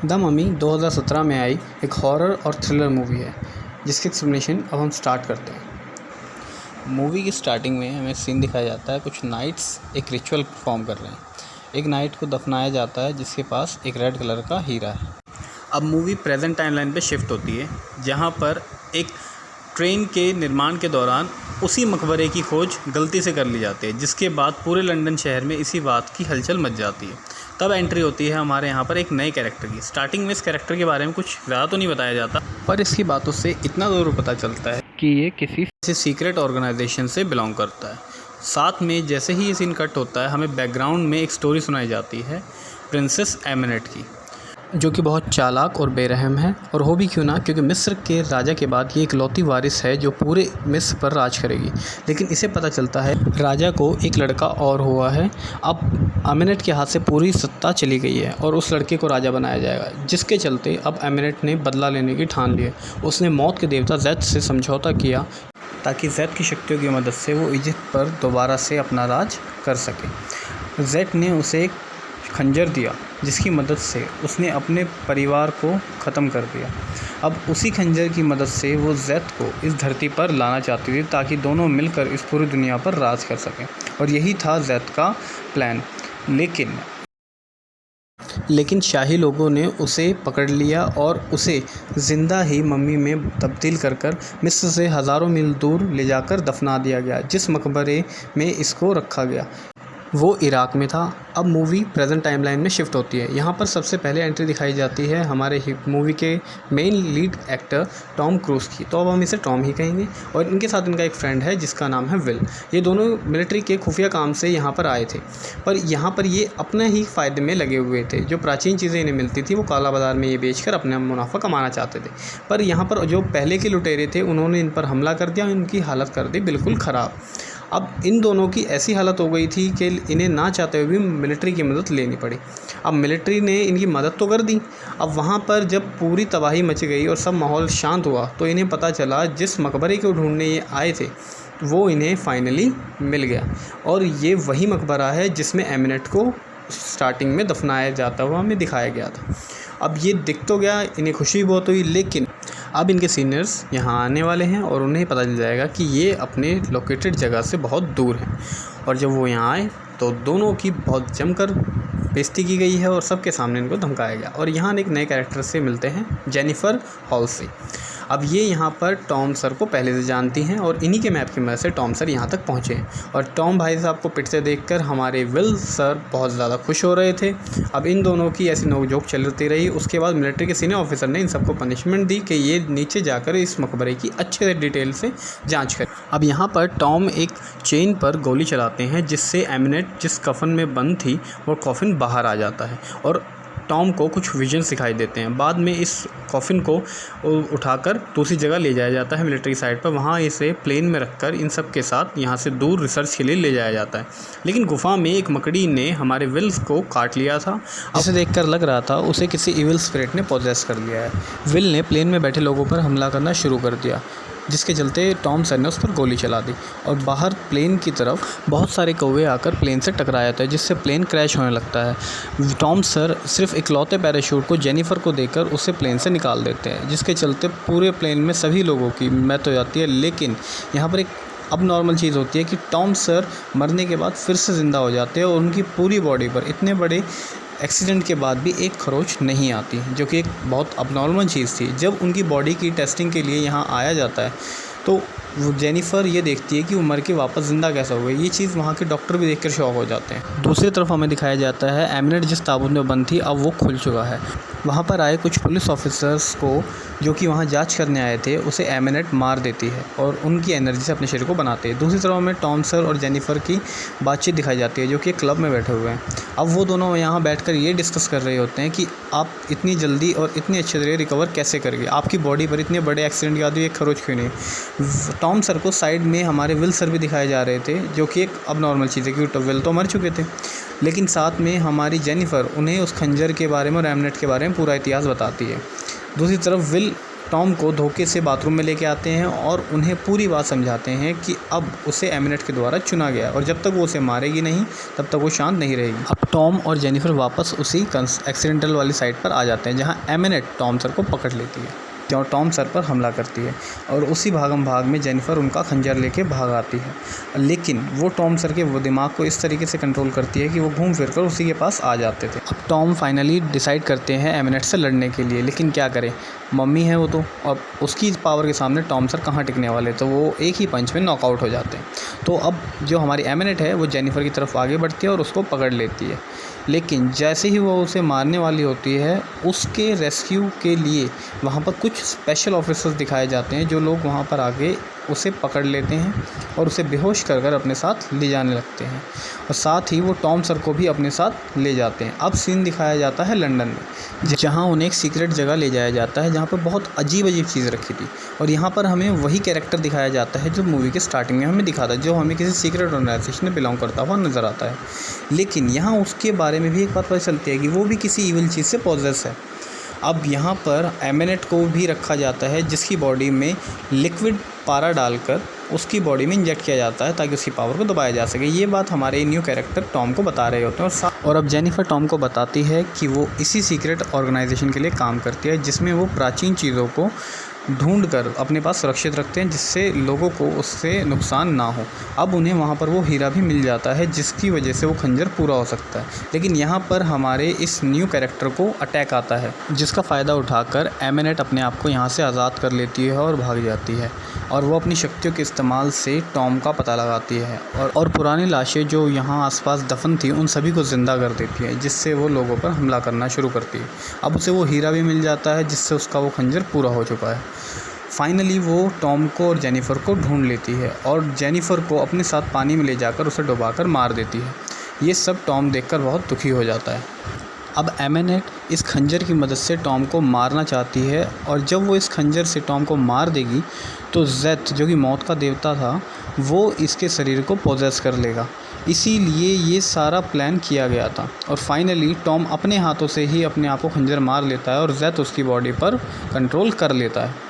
The mummy 2017 में आई एक horror और थ्रिलर मूवी है जिसकी एक्सप्लेनेशन अब हम स्टार्ट करते हैं। मूवी की स्टार्टिंग में हमें सीन दिखाया जाता है, कुछ नाइट्स एक रिचुअल परफॉर्म कर रहे हैं। एक नाइट को दफनाया जाता है जिसके पास एक रेड कलर का हीरा है। अब मूवी प्रेजेंट टाइमलाइन पे शिफ्ट होती है जहाँ पर एक ट्रेन के निर्माण के दौरान उसी मकबरे की खोज गलती से कर ली जाती है, जिसके बाद पूरे लंदन शहर में इसी बात की हलचल मच जाती है। तब एंट्री होती है हमारे यहाँ पर एक नए कैरेक्टर की। स्टार्टिंग में इस कैरेक्टर के बारे में कुछ ज़्यादा तो नहीं बताया जाता, पर इसकी बातों से इतना ज़रूर पता चलता है कि ये किसी सीक्रेट ऑर्गेनाइजेशन से बिलोंग करता है। साथ में जैसे ही ये सीन कट होता है हमें बैकग्राउंड में एक स्टोरी सुनाई जाती है प्रिंसेस एमेनेट की, जो कि बहुत चालाक और बेरहम है। और हो भी क्यों ना, क्योंकि मिस्र के राजा के बाद ये इकलौती वारिस है जो पूरे मिस्र पर राज करेगी। लेकिन इसे पता चलता है राजा को एक लड़का और हुआ है। अब एमेनेट के हाथ से पूरी सत्ता चली गई है और उस लड़के को राजा बनाया जाएगा, जिसके चलते अब एमेनेट ने बदला लेने की ठान ली है। उसने मौत के देवता ज़ेथ से समझौता किया ताकि ज़ेथ की शक्तियों की मदद से वो इजिप्ट पर दोबारा से अपना राज कर सके। ज़ेथ ने उसे एक खंजर दिया जिसकी मदद से उसने अपने परिवार को ख़त्म कर दिया। अब उसी खंजर की मदद से वो ज़ेथ को इस धरती पर लाना चाहती थी ताकि दोनों मिलकर इस पूरी दुनिया पर राज कर सकें, और यही था ज़ेथ का प्लान। लेकिन शाही लोगों ने उसे पकड़ लिया और उसे ज़िंदा ही मम्मी में तब्दील कर मिस्र से हज़ारों मील दूर ले जाकर दफना दिया गया। जिस मकबरे में इसको रखा गया वो इराक़ में था। अब मूवी प्रेजेंट टाइमलाइन में शिफ्ट होती है। यहाँ पर सबसे पहले एंट्री दिखाई जाती है हमारे मूवी के main lead actor Tom Cruise की, तो अब हम इसे टॉम ही कहेंगे। और इनके साथ इनका एक फ्रेंड है जिसका नाम है विल। ये दोनों मिलिट्री के खुफिया काम से यहाँ पर आए थे, पर यहाँ पर ये अपने ही फ़ायदे में लगे हुए थे। जो प्राचीन चीज़ें इन्हें मिलती थी वो काला बाज़ार में ये बेचकर अपना मुनाफा कमाना चाहते थे। पर यहाँ पर जो पहले के लुटेरे थे उन्होंने इन पर हमला कर दिया, इनकी हालत कर दी बिल्कुल ख़राब। अब इन दोनों की ऐसी हालत हो गई थी कि इन्हें ना चाहते हुए भी मिलिट्री की मदद लेनी पड़ी। अब मिलिट्री ने इनकी मदद तो कर दी। अब वहाँ पर जब पूरी तबाही मच गई और सब माहौल शांत हुआ तो इन्हें पता चला जिस मकबरे को ढूंढने ये आए थे वो इन्हें फाइनली मिल गया, और ये वही मकबरा है जिसमें एमेनेट को स्टार्टिंग में दफनाया जाता हुआ हमें दिखाया गया था। अब ये दिख तो गया, इन्हें खुशी बहुत हुई, लेकिन अब इनके सीनियर्स यहाँ आने वाले हैं और उन्हें पता चल जाएगा कि ये अपने लोकेटेड जगह से बहुत दूर हैं। और जब वो यहाँ आए तो दोनों की बहुत जमकर बेइज्जती की गई है और सबके सामने इनको धमकाया गया। और यहाँ एक नए कैरेक्टर से मिलते हैं, जेनिफर हॉल्से। अब ये यहाँ पर टॉम सर को पहले से जानती हैं और इन्हीं के मैप की मदद से टॉम सर यहाँ तक पहुँचे हैं। और टॉम भाई साहब को पिटते देखकर हमारे विल सर बहुत ज़्यादा खुश हो रहे थे। अब इन दोनों की ऐसी नोकझोंक चलती रही। उसके बाद मिलिट्री के सीनियर ऑफिसर ने इन सबको पनिशमेंट दी कि ये नीचे जाकर इस मकबरे की अच्छे से डिटेल से जाँच करें। अब यहाँ पर टॉम एक चेन पर गोली चलाते हैं जिससे एमेनेट जिस कफन में बंद थी वो कॉफिन बाहर आ जाता है और टॉम को कुछ विजन्स दिखाई देते हैं। बाद में इस कॉफिन को उठाकर दूसरी जगह ले जाया जाता है मिलिट्री साइड पर। वहाँ इसे प्लेन में रखकर इन सब के साथ यहाँ से दूर रिसर्च के लिए ले जाया जाता है। लेकिन गुफा में एक मकड़ी ने हमारे विल्स को काट लिया था। उसे देखकर लग रहा था उसे किसी इविल स्पिरिट ने पोजेस कर लिया है। विल ने प्लेन में बैठे लोगों पर हमला करना शुरू कर दिया, जिसके चलते टॉम सर ने उस पर गोली चला दी और बाहर प्लेन की तरफ बहुत सारे कौवे आकर प्लेन से टकरा जाते हैं, जिससे प्लेन क्रैश होने लगता है। टॉम सर सिर्फ इकलौते पैराशूट को जेनिफर को देकर उसे प्लेन से निकाल देते हैं, जिसके चलते पूरे प्लेन में सभी लोगों की मौत हो जाती है। लेकिन यहाँ पर एक अब नॉर्मल चीज़ होती है कि टॉम सर मरने के बाद फिर से ज़िंदा हो जाते हैं और उनकी पूरी बॉडी पर इतने बड़े एक्सीडेंट के बाद भी एक खरोच नहीं आती, जो कि एक बहुत अबनॉर्मल चीज़ थी। जब उनकी बॉडी की टेस्टिंग के लिए यहाँ आया जाता है तो वो जेनिफर ये देखती है कि वो मर के वापस ज़िंदा कैसा हो गई। ये चीज़ वहाँ के डॉक्टर भी देखकर शॉक हो जाते हैं। दूसरी तरफ हमें दिखाया जाता है एमेनेट जिस ताबूत में बंद थी अब वो खुल चुका है। वहाँ पर आए कुछ पुलिस ऑफिसर्स को जो कि वहाँ जांच करने आए थे उसे एमेनेट मार देती है और उनकी एनर्जी से अपने शरीर को बनाते हैं। दूसरी तरफ हमें टॉम सर और जेनिफर की बातचीत दिखाई जाती है जो कि एक क्लब में बैठे हुए हैं। अब वो दोनों यहाँ बैठकर ये डिस्कस कर रहे होते हैं कि आप इतनी जल्दी और इतनी अच्छी तरह रिकवर कैसे करेंगे, आपकी बॉडी पर इतने बड़े एक्सीडेंट के बाद भी एक खरोच क्यों नहीं। टॉम सर को साइड में हमारे विल सर भी दिखाए जा रहे थे, जो कि एक अब नॉर्मल चीज़ है क्योंकि विल तो मर चुके थे। लेकिन साथ में हमारी जेनिफर उन्हें उस खंजर के बारे में और एमेनेट के बारे में पूरा इतिहास बताती है। दूसरी तरफ विल टॉम को धोखे से बाथरूम में लेके आते हैं और उन्हें पूरी बात समझाते हैं कि अब उसे एमिनेट के द्वारा चुना गया और जब तक वो उसे मारेगी नहीं तब तक वो शांत नहीं रहेगी। अब टॉम और जेनिफर वापस उसी एक्सीडेंटल वाली साइड पर आ जाते हैं जहाँ एमिनेट टॉम सर को पकड़ लेती है और टॉम सर पर हमला करती है और उसी भागम भाग में जेनिफर उनका खंजर लेके भाग आती है, लेकिन वो टॉम सर के वो दिमाग को इस तरीके से कंट्रोल करती है कि वो घूम फिर कर उसी के पास आ जाते थे। अब टॉम फाइनली डिसाइड करते हैं एमिनेट से लड़ने के लिए, लेकिन क्या करें, मम्मी है वो तो, अब उसकी पावर के सामने टॉम सर कहाँ टिकने वाले, तो वो एक ही पंच में नॉकआउट हो जाते हैं। तो अब जो हमारी एमिनेट है वो जेनिफर की तरफ आगे बढ़ती है और उसको पकड़ लेती है, लेकिन जैसे ही वो उसे मारने वाली होती है उसके रेस्क्यू के लिए वहाँ पर कुछ स्पेशल ऑफिसर्स दिखाए जाते हैं जो लोग वहाँ पर आके उसे पकड़ लेते हैं और उसे बेहोश कर कर अपने साथ ले जाने लगते हैं और साथ ही वो टॉम सर को भी अपने साथ ले जाते हैं। अब सीन दिखाया जाता है लंदन में, जहाँ उन्हें एक सीक्रेट जगह ले जाया जाता है जहाँ पर बहुत अजीब अजीब चीज़ रखी थी और यहाँ पर हमें वही कैरेक्टर दिखाया जाता है जो मूवी के स्टार्टिंग में हमें दिखा था, जो हमें किसी सीक्रेट ऑर्गेनाइजेशन में बिलोंग करता हुआ नज़र आता है। लेकिन यहाँ उसके बारे में भी एक बात पता चलती है कि वो भी किसी इविल चीज़ से पॉजेस है। अब यहाँ पर एमिनेट को भी रखा जाता है जिसकी बॉडी में लिक्विड पारा डालकर उसकी बॉडी में इंजेक्ट किया जाता है ताकि उसकी पावर को दबाया जा सके। ये बात हमारे न्यू कैरेक्टर टॉम को बता रहे होते हैं और अब जेनिफर टॉम को बताती है कि वो इसी सीक्रेट ऑर्गेनाइजेशन के लिए काम करती है जिसमें वो प्राचीन चीज़ों को ढूंढ कर अपने पास सुरक्षित रखते हैं जिससे लोगों को उससे नुकसान ना हो। अब उन्हें वहाँ पर वो हीरा भी मिल जाता है जिसकी वजह से वो खंजर पूरा हो सकता है, लेकिन यहाँ पर हमारे इस न्यू कैरेक्टर को अटैक आता है जिसका फ़ायदा उठाकर एमिनेट अपने आप को यहाँ से आज़ाद कर लेती है और भाग जाती है और वो अपनी शक्तियों के इस्तेमाल से टॉम का पता लगाती है और पुरानी लाशें जो यहाँ आसपास दफन थी उन सभी को ज़िंदा कर देती है जिससे वो लोगों पर हमला करना शुरू करती है। अब उसे वो हीरा भी मिल जाता है जिससे उसका वो खंजर पूरा हो चुका है। फाइनली वो टॉम को और जेनिफर को ढूंढ लेती है और जेनिफर को अपने साथ पानी में ले जाकर उसे डुबाकर मार देती है। ये सब टॉम देखकर बहुत दुखी हो जाता है। अब एमिनेट इस खंजर की मदद से टॉम को मारना चाहती है और जब वो इस खंजर से टॉम को मार देगी तो ज़ेथ जो कि मौत का देवता था वो इसके शरीर को पोजेस कर लेगा। इसीलिए ये सारा प्लान किया गया था और फाइनली टॉम अपने हाथों से ही अपने आप को खंजर मार लेता है और ज़ेथ उसकी बॉडी पर कंट्रोल कर लेता है।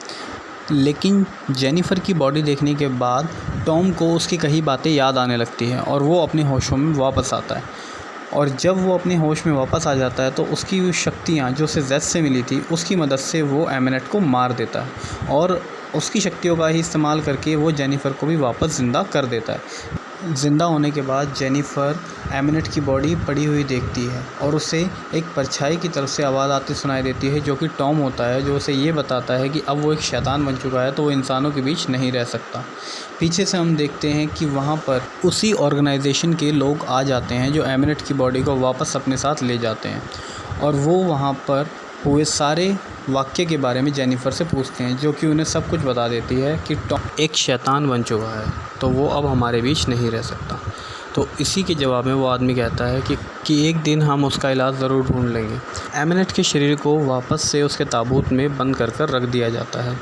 लेकिन जेनिफर की बॉडी देखने के बाद टॉम को उसकी कई बातें याद आने लगती हैं और वो अपने होशों में वापस आता है और जब वो अपने होश में वापस आ जाता है तो उसकी शक्तियाँ जो उसे ज़ेथ से मिली थी उसकी मदद से वो एमिनेट को मार देता है और उसकी शक्तियों का ही इस्तेमाल करके वो जेनिफर को भी वापस ज़िंदा कर देता है। ज़िंदा होने के बाद जेनिफर एमिनेट की बॉडी पड़ी हुई देखती है और उसे एक परछाई की तरफ से आवाज़ आती सुनाई देती है जो कि टॉम होता है, जो उसे ये बताता है कि अब वो एक शैतान बन चुका है तो वो इंसानों के बीच नहीं रह सकता। पीछे से हम देखते हैं कि वहाँ पर उसी ऑर्गेनाइजेशन के लोग आ जाते हैं जो एमिनेट की बॉडी को वापस अपने साथ ले जाते हैं और वो वहाँ पर हुए सारे वाक्य के बारे में जेनिफर से पूछते हैं जो कि उन्हें सब कुछ बता देती है कि टॉम एक शैतान बन चुका है तो वो अब हमारे बीच नहीं रह सकता। तो इसी के जवाब में वो आदमी कहता है कि एक दिन हम उसका इलाज ज़रूर ढूंढ लेंगे। एमिनेट के शरीर को वापस से उसके ताबूत में बंद कर कर रख दिया जाता है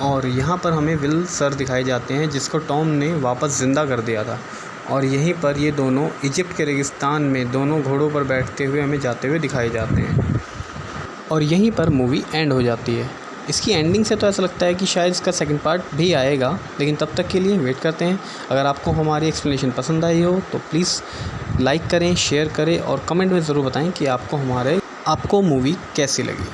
और यहाँ पर हमें विल सर दिखाए जाते हैं जिसको टॉम ने वापस ज़िंदा कर दिया था और यहीं पर ये दोनों इजिप्ट के रेगिस्तान में दोनों घोड़ों पर बैठते हुए हमें जाते हुए दिखाए जाते हैं और यहीं पर मूवी एंड हो जाती है। इसकी एंडिंग से तो ऐसा लगता है कि शायद इसका सेकंड पार्ट भी आएगा, लेकिन तब तक के लिए वेट करते हैं। अगर आपको हमारी एक्सप्लेनेशन पसंद आई हो तो प्लीज़ लाइक करें, शेयर करें और कमेंट में ज़रूर बताएं कि आपको मूवी कैसी लगी।